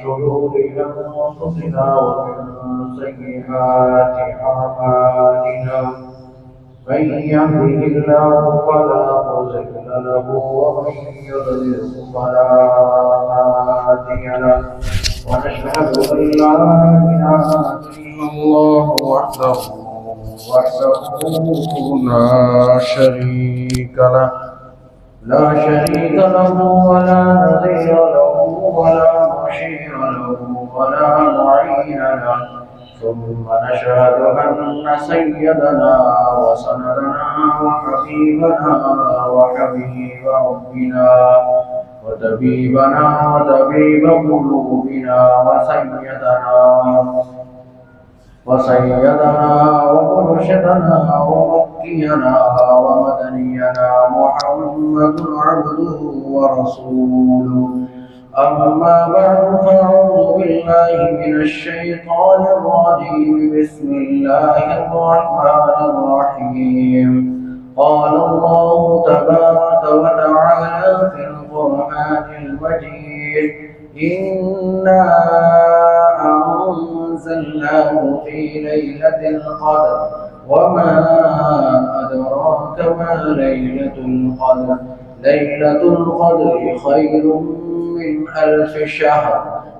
شرور أنفسنا ومن سيئات أعمالنا من يهده الله فلا مضل له ومن يضلل فلا هادي له ونشهد أن لا إله إلا الله وحده لا شريك له ولا نظير له ولا مشير له ولا معين له ثم نشهد أن سيدنا وسندنا وحبيبنا وحبيب ربنا وطبيبنا وطبيب قلوبنا وسيدنا ومرشدنا ومكينا ومدنينا محمد عبده ورسوله. أما بعد فأعوذ بالله من الشيطان الرجيم. بسم الله الرحمن الرحيم. قال الله تبارك وتعالى في القرآن المجيد: إنا أنزلناه في ليلة القدر وما أدراك ما ليلة القدر. ليلة القدر خير من 1000 شهر.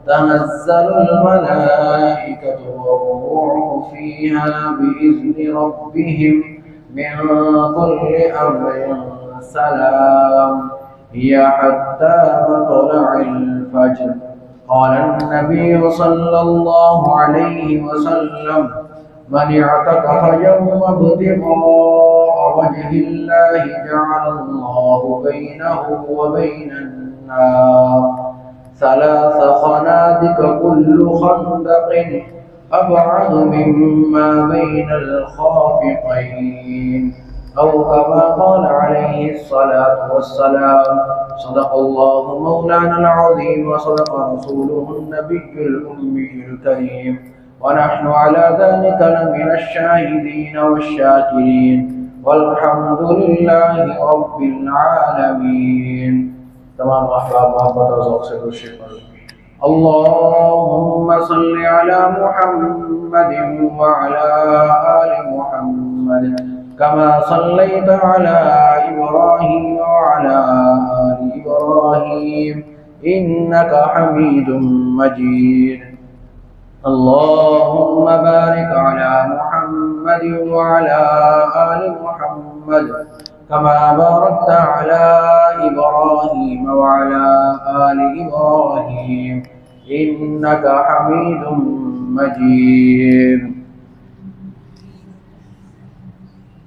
تنزل الملائكة والروح فيها بإذن ربهم من كل أمر سلام هي حتى مطلع الفجر. قال النبي صلى الله عليه وسلم: من اعتكف يوم ابتغاء وجه الله جعل الله بينه وبين النار 3 خنادق كل خندق أبعد مما بين الخافقين، أو كما قال عليه الصلاة والسلام. صدق الله مولانا العظيم وصدق رسوله النبي الأمي الكريم، ونحن على ذلك لمن الشاهدين والشاكرين، والحمد لله رب العالمين. تمام أحباب محبت اور ذوق سے درود اللهم صل على محمد وعلى آل محمد كما صليت على إبراهيم وعلى آل إبراهيم إنك حميد مجيد. اللهم بارك على محمد وعلى آل محمد كما باركت على إبراهيم وعلى آل إبراهيم إنك حميد مجيد.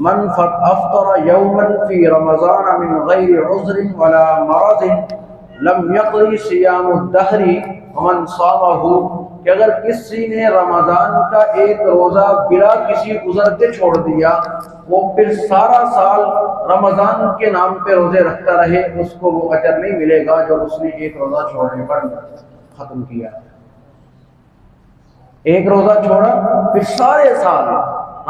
من افطر یوما فی رمضان من غیر عذر ولا مرض لم یقضی صیام الدہر ومن صامہ، کہ اگر کسی نے رمضان کا ایک روزہ بلا کسی عذر کے چھوڑ دیا، وہ پھر سارا سال رمضان کے نام پہ روزے رکھتا رہے، اس کو وہ اجر نہیں ملے گا جو اس نے ایک روزہ چھوڑنے پر ختم کیا۔ ایک روزہ چھوڑا پھر سارے سال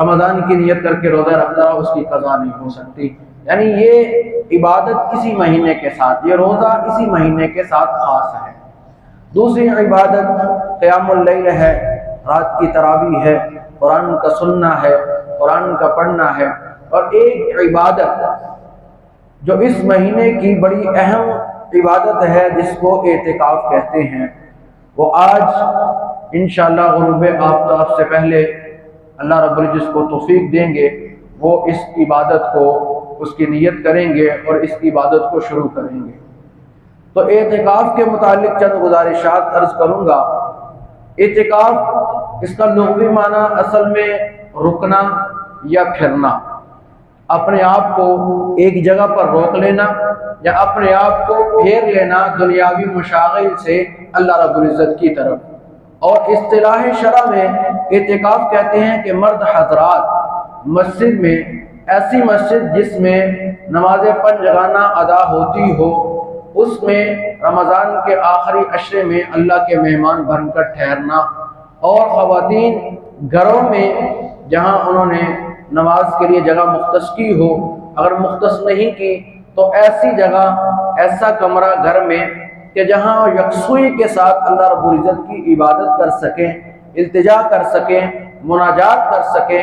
رمضان کی نیت کر کے روزہ رکھتا رہا، اس کی قضا نہیں ہو سکتی۔ یعنی یہ عبادت اسی مہینے کے ساتھ، یہ روزہ اسی مہینے کے ساتھ خاص ہے۔ دوسری عبادت قیام اللیل ہے، رات کی تراویح ہے، قرآن کا سننا ہے، قرآن کا پڑھنا ہے۔ اور ایک عبادت جو اس مہینے کی بڑی اہم عبادت ہے جس کو اعتکاف کہتے ہیں، وہ آج انشاءاللہ غروب آفتاب سے پہلے اللہ رب العزت جس کو توفیق دیں گے وہ اس عبادت کو، اس کی نیت کریں گے اور اس عبادت کو شروع کریں گے۔ تو اعتکاف کے متعلق چند گزارشات عرض کروں گا۔ اعتکاف اس کا لغوی معنی اصل میں رکنا یا پھرنا، اپنے آپ کو ایک جگہ پر روک لینا یا اپنے آپ کو پھیر لینا دنیاوی مشاغل سے اللہ رب العزت کی طرف۔ اور اصطلاح شرع میں اعتکاف کہتے ہیں کہ مرد حضرات مسجد میں، ایسی مسجد جس میں نماز پنجگانہ ادا ہوتی ہو، اس میں رمضان کے آخری عشرے میں اللہ کے مہمان بن کر ٹھہرنا، اور خواتین گھروں میں جہاں انہوں نے نماز کے لیے جگہ مختص کی ہو، اگر مختص نہیں کی تو ایسی جگہ، ایسا کمرہ گھر میں کہ جہاں یکسوئی کے ساتھ اللہ رب العزت کی عبادت کر سکیں، التجا کر سکیں، مناجات کر سکیں،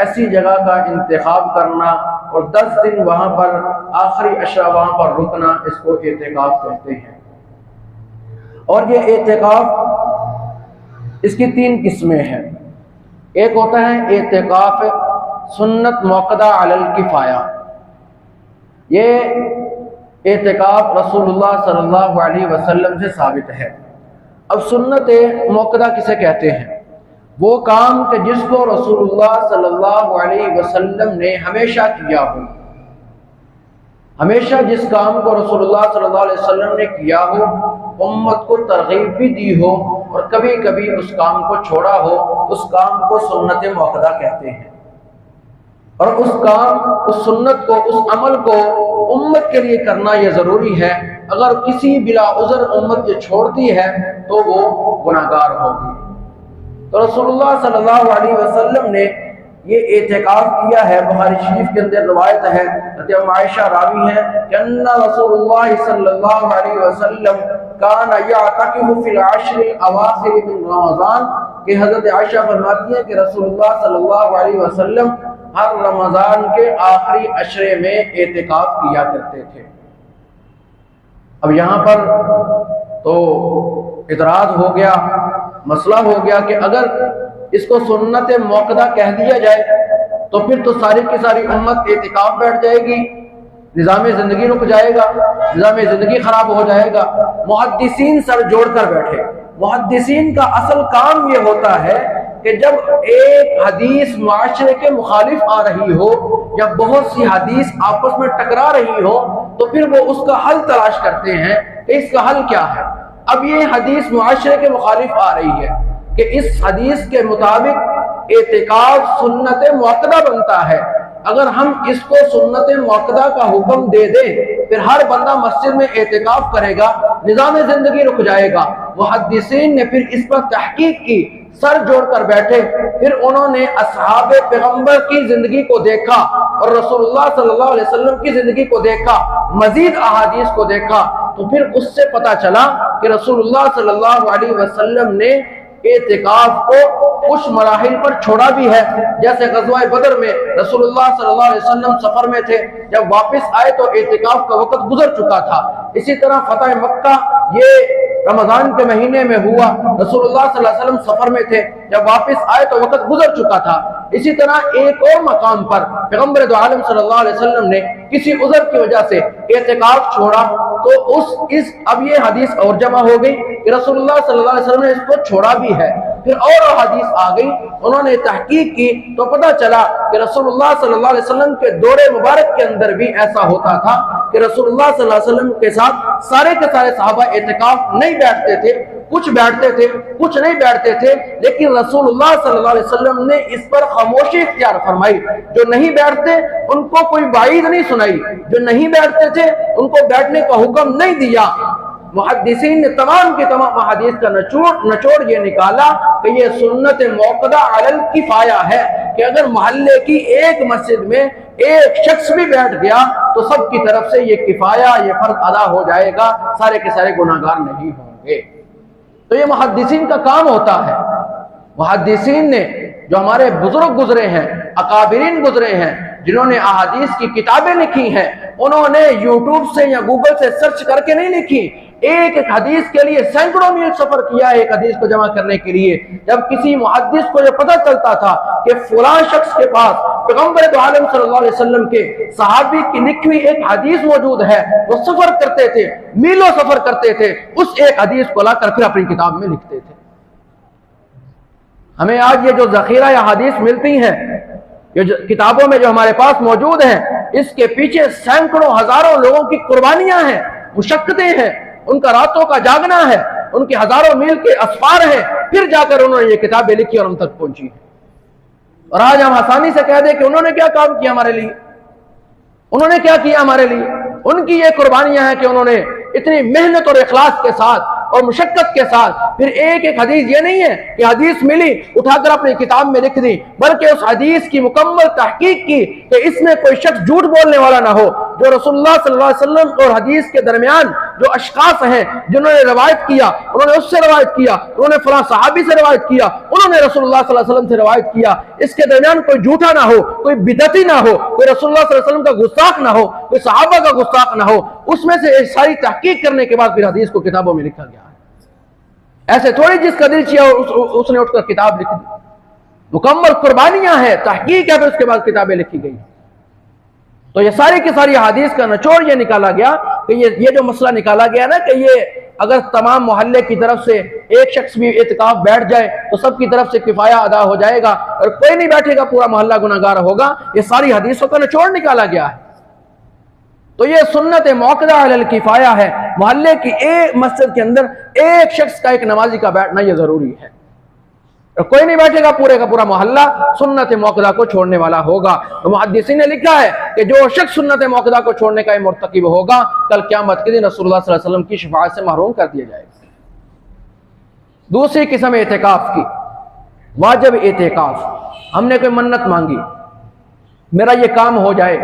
ایسی جگہ کا انتخاب کرنا اور 10 دن وہاں پر آخری عشرہ وہاں پر رکنا، اس کو اعتکاف کہتے ہیں۔ اور یہ اعتکاف اس کی 3 قسمیں ہیں۔ ایک ہوتا ہے اعتکاف سنت موقدہ علی الکفایہ، یہ اعتکاف رسول اللہ صلی اللہ علیہ وسلم سے ثابت ہے۔ اب سنت موقدہ کسے کہتے ہیں؟ وہ کام کہ جس کو رسول اللہ صلی اللہ علیہ وسلم نے ہمیشہ کیا ہو، ہمیشہ جس کام کو رسول اللہ صلی اللہ علیہ وسلم نے کیا ہو، امت کو ترغیب بھی دی ہو اور کبھی کبھی اس کام کو چھوڑا ہو، اس کام کو سنت موقدہ کہتے ہیں۔ اور اس کام، اس سنت کو، اس عمل کو امت کے لیے کرنا یہ ضروری ہے۔ اگر کسی بلا عذر امت یہ چھوڑتی ہے تو وہ گناہگار ہوگی۔ تو رسول اللہ صلی اللہ علیہ وسلم نے یہ اعتکاف کیا ہے۔ بخاری شریف کے اندر روایت ہے، حضرت عائشہ راوی ہیں کہ ان رسول اللہ صلی اللہ علیہ وسلم کان یعتکف فی العشر الاواخر من رمضان، کہ حضرت عائشہ فرماتی ہیں کہ رسول اللہ صلی اللہ علیہ وسلم ہر رمضان کے آخری عشرے میں اعتکاف کیا کرتے تھے۔ اب یہاں پر تو اعتراض ہو گیا، مسئلہ ہو گیا کہ اگر اس کو سنت موقدہ کہہ دیا جائے تو پھر تو ساری کی ساری امت اعتکاف بیٹھ جائے گی، نظام زندگی رک جائے گا، نظام زندگی خراب ہو جائے گا۔ محدثین سر جوڑ کر بیٹھے۔ محدثین کا اصل کام یہ ہوتا ہے کہ جب ایک حدیث معاشرے کے مخالف آ رہی ہو یا بہت سی حدیث آپس میں ٹکرا رہی ہو تو پھر وہ اس کا حل تلاش کرتے ہیں کہ اس کا حل کیا ہے۔ اب یہ حدیث معاشرے کے مخالف آ رہی ہے کہ اس حدیث کے مطابق اعتکاف سنت موقدہ بنتا ہے۔ اگر ہم اس کو سنت موقدہ کا حکم دے دیں پھر ہر بندہ مسجد میں اعتکاف کرے گا، نظام زندگی رک جائے گا۔ محدثین نے پھر اس پر تحقیق کی، سر جوڑ کر بیٹھے، پھر انہوں نے اصحاب پیغمبر کی زندگی کو دیکھا اور رسول اللہ صلی اللہ علیہ وسلم کی زندگی کو دیکھا، مزید احادیث کو دیکھا، تو پھر اس سے پتہ چلا کہ رسول اللہ صلی اللہ علیہ وسلم نے اعتکاف کو کچھ مراحل پر چھوڑا بھی ہے۔ جیسے غزوہ بدر میں رسول اللہ صلی اللہ علیہ وسلم سفر میں تھے، جب واپس آئے تو اعتکاف کا وقت گزر چکا تھا۔ اسی طرح فتح مکہ یہ رمضان کے مہینے میں ہوا، رسول اللہ صلی اللہ علیہ وسلم سفر میں تھے، جب واپس آئے تو وقت گزر چکا تھا۔ اسی طرح ایک اور مقام پر پیغمبر دو عالم صلی اللہ علیہ وسلم نے کسی عذر کی وجہ سے اعتکاف چھوڑا تو اب یہ حدیث اور جمع ہو گئی کہ رسول اللہ صلی اللہ علیہ وسلم نے اس کو چھوڑا بھی ہے۔ پھر اور حدیث آ گئی، انہوں نے تحقیق کی تو پتہ چلا کہ رسول اللہ صلی اللہ علیہ وسلم کے دور مبارک کے اندر بھی ایسا ہوتا تھا کہ رسول اللہ صلی اللہ علیہ وسلم کے ساتھ سارے کے سارے صحابہ اعتکاف نہیں بیٹھتے تھے، کچھ بیٹھتے تھے کچھ نہیں بیٹھتے تھے، لیکن رسول اللہ صلی اللہ علیہ وسلم نے اس پر خاموشی اختیار فرمائی۔ جو نہیں بیٹھتے ان کو کوئی وعید نہیں سنائی، جو نہیں بیٹھتے تھے ان کو بیٹھنے کا حکم نہیں دیا۔ محدثین نے تمام کی تمام احادیث کا نچوڑ یہ نکالا کہ یہ سنت موقدہ علی الکفایہ ہے کہ اگر محلے کی ایک مسجد میں ایک شخص بھی بیٹھ گیا تو سب کی طرف سے یہ کفایہ، یہ فرض ادا ہو جائے گا، سارے کے سارے گناہگار نہیں ہوں گے۔ تو یہ محدثین کا کام ہوتا ہے۔ محدثین نے جو ہمارے بزرگ گزرے ہیں، اکابرین گزرے ہیں، جنہوں نے احادیث کی کتابیں لکھی ہیں، انہوں نے یوٹیوب سے یا گوگل سے سرچ کر کے نہیں لکھی، ایک ایک حدیث کے لیے سینکڑوں میل سفر کیا ہے ایک حدیث کو جمع کرنے کے لیے۔ جب کسی محدث کو یہ پتہ چلتا تھا کہ فلاں شخص کے پاس پیغمبر دو عالم صلی اللہ علیہ وسلم کے صحابی کی لکھی ہوئی ایک حدیث موجود ہے، وہ سفر کرتے تھے، میلوں سفر کرتے تھے، اس ایک حدیث کو لا کر پھر اپنی کتاب میں لکھتے تھے۔ ہمیں آج یہ جو ذخیرہ یا حدیث ملتی ہیں، یہ کتابوں میں جو ہمارے پاس موجود ہیں، اس کے پیچھے سینکڑوں ہزاروں لوگوں کی قربانیاں ہیں، مشقتیں ہیں، ان کا راتوں کا جاگنا ہے، ان کے ہزاروں میل کے اسفار ہیں، پھر جا کر انہوں نے یہ کتابیں لکھی اور ہم تک پہنچی ہیں۔ اور آج ہم آسانی سے کہہ دیں کہ انہوں نے کیا کام کیا ہمارے لیے، انہوں نے کیا کیا ہمارے لیے۔ ان کی یہ قربانیاں ہیں کہ انہوں نے اتنی محنت اور اخلاص کے ساتھ اور مشقت کے ساتھ پھر ایک ایک حدیث، یہ نہیں ہے کہ حدیث ملی اٹھا کر اپنی کتاب میں لکھ دی، بلکہ اس حدیث کی مکمل تحقیق کی کہ اس میں کوئی شخص جھوٹ بولنے والا نہ ہو۔ جو رسول اللہ صلی اللہ علیہ وسلم اور حدیث کے درمیان جو اشخاص ہیں جنہوں نے روایت کیا، انہوں نے اس سے روایت کیا، انہوں نے فلاں صحابی سے روایت کیا، انہوں نے رسول اللہ صلی اللہ علیہ وسلم سے روایت کیا، اس کے درمیان کوئی جھوٹا نہ ہو، کوئی بدعتی نہ ہو، کوئی رسول اللہ صلی اللہ علیہ وسلم کا گستاخ نہ ہو، کوئی صحابہ کا گستاخ نہ ہو، اس میں سے ساری تحقیق کرنے کے بعد پھر حدیث کو کتابوں میں لکھا گیا ہے۔ ایسے تھوڑی جس کا دل چاہا اس نے اٹھ کر کتاب لکھ دی، مکمل قربانیاں ہیں، تحقیق ہے، پھر اس کے بعد کتابیں لکھی گئی۔ تو یہ ساری کی ساری حدیث کا نچوڑ یہ نکالا گیا کہ یہ جو مسئلہ نکالا گیا نا کہ یہ اگر تمام محلے کی طرف سے ایک شخص بھی اعتکاف بیٹھ جائے تو سب کی طرف سے کفایہ ادا ہو جائے گا، اور کوئی نہیں بیٹھے گا پورا محلہ گناہگار ہوگا، یہ ساری حدیثوں کا نچوڑ نکالا گیا ہے۔ تو یہ سنت موقدہ علی الکفایہ ہے، محلے کی ایک مسجد کے اندر ایک شخص کا، ایک نمازی کا بیٹھنا یہ ضروری ہے، اور کوئی نہیں بیٹھے گا پورے کا پورا محلہ سنت موقدہ کو چھوڑنے والا ہوگا۔ تو محدثین نے لکھا ہے کہ جو شخص سنت موقدہ کو چھوڑنے کا مرتکب ہوگا، کل قیامت کے دن رسول اللہ صلی اللہ علیہ وسلم کی شفاعت سے محروم کر دیا جائے گا۔ دوسری قسم اعتکاف کی، واجب اعتکاف۔ ہم نے کوئی منت مانگی، میرا یہ کام ہو جائے،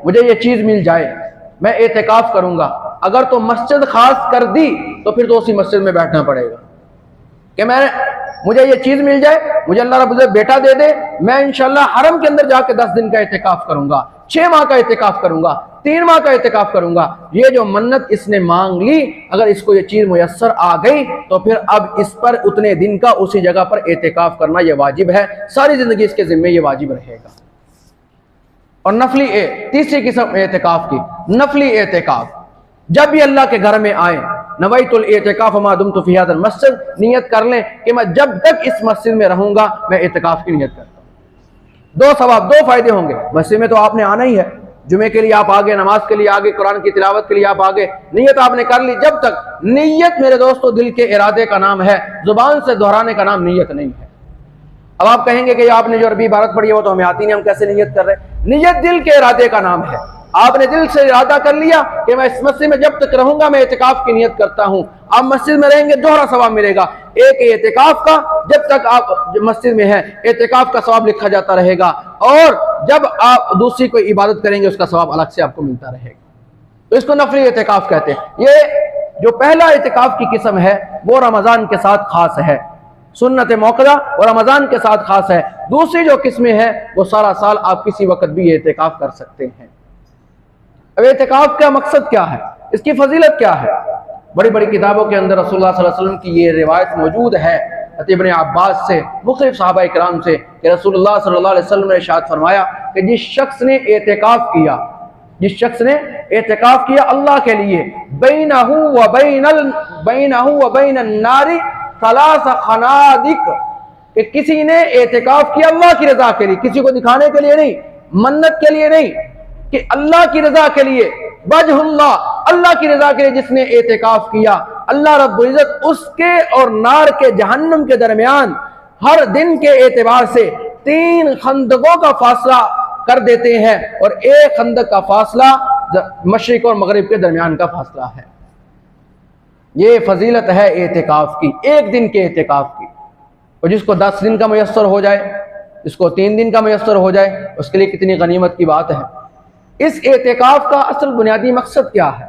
مجھے یہ چیز مل جائے، میں اعتکاف کروں گا۔ اگر تو مسجد خاص کر دی تو پھر تو اسی مسجد میں بیٹھنا پڑے گا کہ مجھے یہ چیز مل جائے، مجھے اللہ رب العزت بیٹا دے دے، میں انشاءاللہ حرم کے اندر جا کے 10 دن کا اعتکاف کروں گا، 6 ماہ کا اعتکاف کروں گا، 3 ماہ کا اعتکاف کروں گا۔ یہ جو منت اس نے مانگ لی، اگر اس کو یہ چیز میسر آ گئی تو پھر اب اس پر اتنے دن کا اسی جگہ پر اعتکاف کرنا یہ واجب ہے، ساری زندگی اس کے ذمے یہ واجب رہے گا۔ اور نفلی تیسری قسم اعتکاف کی، نفلی اعتکاف۔ جب بھی اللہ کے گھر میں آئے، نویت الاعتکاف ما دمت فی ھذا المسجد، نیت کر لیں کہ میں جب تک اس مسجد میں رہوں گا میں اعتکاف کی نیت کرتا ہوں۔ 2 ثواب، 2 فائدے ہوں گے۔ مسجد میں تو آپ نے آنا ہی ہے، جمعے کے لیے آپ آگے، نماز کے لیے آگے، قرآن کی تلاوت کے لیے آپ آگے، نیت آپ نے کر لی۔ جب تک نیت، میرے دوستو، دل کے ارادے کا نام ہے، زبان سے دہرانے کا نام نیت نہیں ہے۔ اب آپ کہیں گے کہ آپ نے جو عربی عبارت پڑھی ہے وہ تو ہمیں آتی نہیں، ہم کیسے نیت کر رہے ہیں؟ نیت دل کے ارادے کا نام ہے۔ آپ نے دل سے ارادہ کر لیا کہ میں اس مسجد میں جب تک رہوں گا میں اعتکاف کی نیت کرتا ہوں۔ آپ مسجد میں رہیں گے، دوہرا ثواب ملے گا، ایک اعتکاف کا، جب تک آپ مسجد میں ہیں اعتکاف کا ثواب لکھا جاتا رہے گا، اور جب آپ دوسری کوئی عبادت کریں گے اس کا ثواب الگ سے آپ کو ملتا رہے گا۔ تو اس کو نفلی اعتکاف کہتے ہیں۔ یہ جو پہلا اعتکاف کی قسم ہے وہ رمضان کے ساتھ خاص ہے، سنت موقدہ اور رمضان کے ساتھ خاص ہے۔ دوسری جو قسمیں ہیں وہ سارا سال آپ کسی وقت بھی اعتکاف کر سکتے ہیں۔ اب اعتکاف کا مقصد کیا ہے، اس کی فضیلت کیا ہے؟ بڑی بڑی کتابوں کے اندر رسول اللہ صلی اللہ علیہ وسلم کی یہ روایت موجود ہے ابن عباس سے، مختلف صحابہ کرام سے، کہ رسول اللہ صلی اللہ علیہ وسلم نے ارشاد فرمایا کہ جس شخص نے اعتکاف کیا اللہ کے لیے، بینہ و بین النار 3 خنادق، کہ کسی نے اعتکاف کیا اللہ کی رضا کے لیے، کسی کو دکھانے کے لیے نہیں، منت کے لیے نہیں، کہ اللہ کی رضا کے لیے، وجہ اللہ، اللہ کی رضا کے لیے جس نے اعتکاف کیا، اللہ رب العزت اس کے اور نار کے جہنم کے درمیان ہر دن کے اعتبار سے 3 خندقوں کا فاصلہ کر دیتے ہیں، اور ایک خندق کا فاصلہ مشرق اور مغرب کے درمیان کا فاصلہ ہے۔ یہ فضیلت ہے اعتکاف کی، ایک دن کے اعتکاف کی، اور جس کو 10 دن کا میسر ہو جائے، جس کو 3 دن کا میسر ہو جائے، اس کے لیے کتنی غنیمت کی بات ہے۔ اس اعتکاف کا اصل بنیادی مقصد کیا ہے؟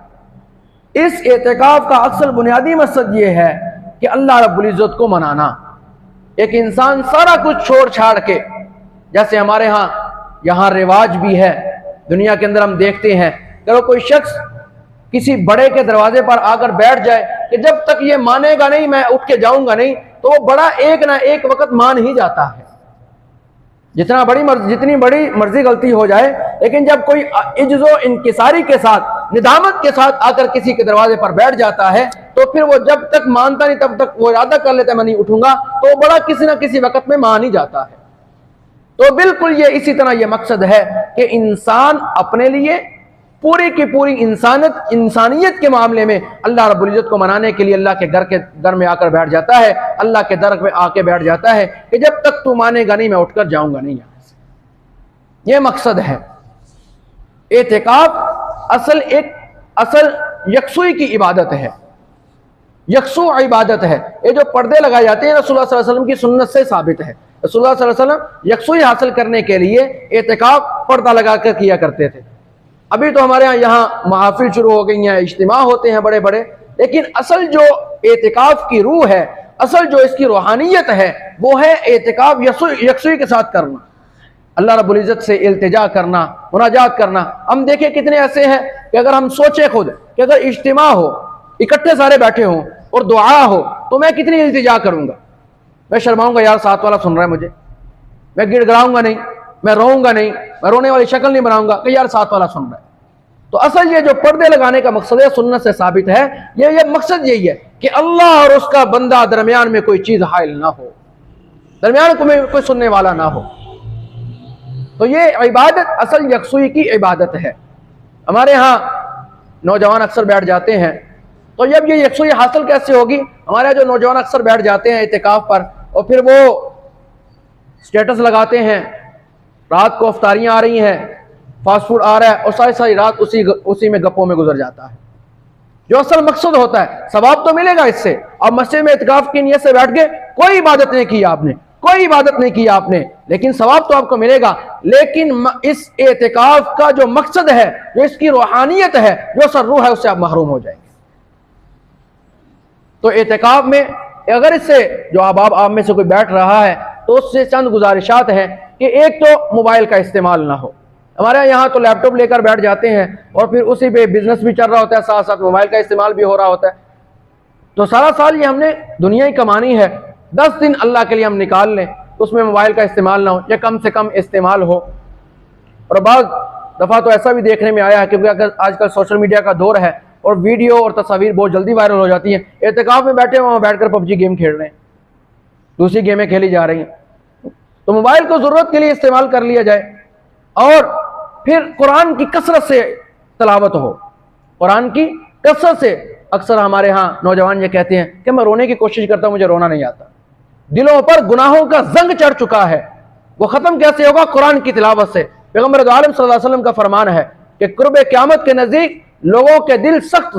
اس اعتکاف کا اصل بنیادی مقصد یہ ہے کہ اللہ رب العزت کو منانا۔ ایک انسان سارا کچھ چھوڑ چھاڑ کے، جیسے ہمارے ہاں یہاں رواج بھی ہے، دنیا کے اندر ہم دیکھتے ہیں کہ کوئی شخص کسی بڑے کے دروازے پر آ کر بیٹھ جائے کہ جب تک یہ مانے گا نہیں میں اٹھ کے جاؤں گا نہیں، تو وہ بڑا ایک نہ ایک وقت مان ہی جاتا ہے، جتنی بڑی مرضی غلطی ہو جائے، لیکن جب کوئی عجز و انکساری کے ساتھ، ندامت کے ساتھ آ کر کسی کے دروازے پر بیٹھ جاتا ہے، تو پھر وہ جب تک مانتا نہیں تب تک وہ ارادہ کر لیتا ہے میں نہیں اٹھوں گا، تو وہ بڑا کسی نہ کسی وقت میں مان ہی جاتا ہے۔ تو بالکل یہ اسی طرح یہ مقصد ہے کہ انسان اپنے لیے پوری کی پوری انسانیت کے معاملے میں اللہ رب العزت کو منانے کے لیے اللہ کے گھر میں آ کر بیٹھ جاتا ہے، اللہ کے در میں آ کے بیٹھ جاتا ہے کہ جب تک تو مانے گا نہیں میں اٹھ کر جاؤں گا نہیں یہاں سے۔ یہ مقصد ہے۔ اعتکاف اصل یکسوئی کی عبادت ہے، یکسو عبادت ہے۔ یہ جو پردے لگائے جاتے ہیں رسول اللہ صلی اللہ علیہ وسلم کی سنت سے ثابت ہے۔ رسول اللہ صلی اللہ علیہ وسلم یکسوئی حاصل کرنے کے لیے اعتکاف پردہ لگا کر کیا کرتے تھے۔ ابھی تو ہمارے یہاں محافل شروع ہو گئی ہیں، اجتماع ہوتے ہیں بڑے بڑے، لیکن اصل جو اعتکاف کی روح ہے، اصل جو اس کی روحانیت ہے، وہ ہے اعتکاف یکسوئی کے ساتھ کرنا، اللہ رب العزت سے التجا کرنا، مناجات کرنا۔ ہم دیکھیں کتنے ایسے ہیں کہ اگر ہم سوچیں خود کہ اگر اجتماع ہو، اکٹھے سارے بیٹھے ہوں اور دعا ہو، تو میں کتنی التجا کروں گا؟ میں شرماؤں گا، یار ساتھ والا سن رہا ہے مجھے، میں گڑ گڑاؤں گا نہیں، میں روؤں گا نہیں، میں رونے والی شکل نہیں بناؤں گا کہ یار ساتھ والا سن رہا ہے۔ تو اصل یہ جو پردے لگانے کا مقصد ہے، سنت سے ثابت ہے، یہ مقصد یہی ہے کہ اللہ اور اس کا بندہ درمیان میں کوئی چیز حائل نہ ہو، درمیان میں کوئی سننے والا نہ ہو۔ تو یہ عبادت اصل یکسوئی کی عبادت ہے۔ ہمارے ہاں نوجوان اکثر بیٹھ جاتے ہیں، تو جب یہ یکسوئی حاصل کیسے ہوگی؟ ہمارے جو نوجوان اکثر بیٹھ جاتے ہیں اعتکاف پر، اور پھر وہ سٹیٹس لگاتے ہیں، رات کو افطاریاں آ رہی ہیں، فاسٹ فوڈ آ رہا ہے، اور ساری رات اسی میں گپوں میں گزر جاتا ہے۔ جو اصل مقصد ہوتا ہے، ثواب تو ملے گا اس سے۔ اب مسجد میں اعتکاف کی نیت سے بیٹھ کے کوئی عبادت نہیں کی آپ نے، کوئی عبادت نہیں کی آپ نے، لیکن ثواب تو آپ کو ملے گا۔ لیکن اس اعتکاف کا جو مقصد ہے، جو اس کی روحانیت ہے، جو اصل روح ہے، اس سے آپ محروم ہو جائیں گے۔ تو اعتکاف میں اگر اس سے جو آپ میں سے کوئی بیٹھ رہا ہے، تو اس سے چند گزارشات ہیں کہ ایک تو موبائل کا استعمال نہ ہو۔ ہمارے یہاں تو لیپ ٹاپ لے کر بیٹھ جاتے ہیں، اور پھر اسی پہ بزنس بھی چل رہا ہوتا ہے، ساتھ ساتھ موبائل کا استعمال بھی ہو رہا ہوتا ہے۔ تو سارا سال یہ ہم نے دنیا ہی کمانی ہے، 10 دن اللہ کے لیے ہم نکال لیں، اس میں موبائل کا استعمال نہ ہو، یا کم سے کم استعمال ہو۔ اور بعض دفعہ تو ایسا بھی دیکھنے میں آیا ہے، کیونکہ اگر آج کل سوشل میڈیا کا دور ہے اور ویڈیو اور تصاویر بہت جلدی وائرل ہو جاتی ہیں، اعتکاف میں بیٹھے وہاں بیٹھ کر پب جی گیم کھیل رہے ہیں، دوسری گیمیں کھیلی جا رہی ہیں۔ تو موبائل کو ضرورت کے لیے استعمال کر لیا جائے، اور پھر قرآن کی کثرت سے تلاوت ہو، قرآن کی کثرت سے۔ اکثر ہمارے ہاں نوجوان یہ کہتے ہیں کہ میں رونے کی کوشش کرتا ہوں، مجھے رونا نہیں آتا۔ دلوں پر گناہوں کا زنگ چڑھ چکا ہے، وہ ختم کیسے ہوگا؟ قرآن کی تلاوت سے۔ پیغمبر عالم صلی اللہ علیہ وسلم کا فرمان ہے کہ قرب قیامت کے نزدیک لوگوں کے دل سخت